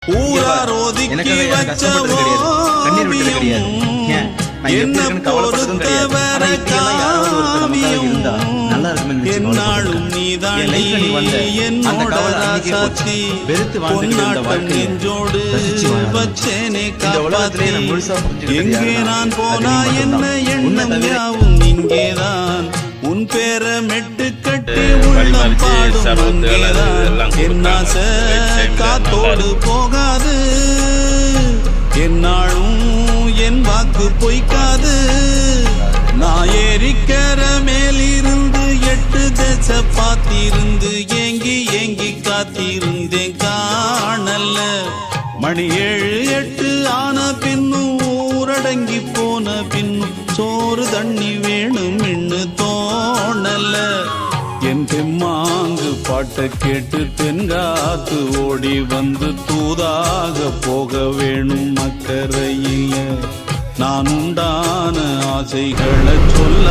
ஊரார் ஒதுக்கி வச்ச ஓவியம் என்ன பொறுத்தவர காவியம் என்னாலும் நீதாண்டி என்னோட ராசாத்தி பொன்னாட்டம் நெஞ்சோடு வச்சேனே காப்பாத்தி எங்கே நான் போனா என்ன எண்ணம் யாவும் இங்கேதான் உன் பேர மெட்டு கட்டி உள்ளம் பாடும் அங்கேதான் என் ஆசை காத்தோடு போகாது என்னாலும் என் வாக்கு பொய்க்காது நான் ஏறிக்கிற மேலிருந்து 8 தேச பார்த்திருந்து ஏங்கி ஏங்கி காத்திருந்தேன் காணல மணி 7 8 ஆன பின்னும் ஊரடங்கி போன பின்னும் சோறு தண்ணி வேணும் இன்னு தோணல என் தெம்மாங்கு பாட்டை கேட்டு தென்காத்து ஓடி வந்து தூதாக போக வேணும் அக்கறையில நான் உண்டான ஆசைகளை சொல்ல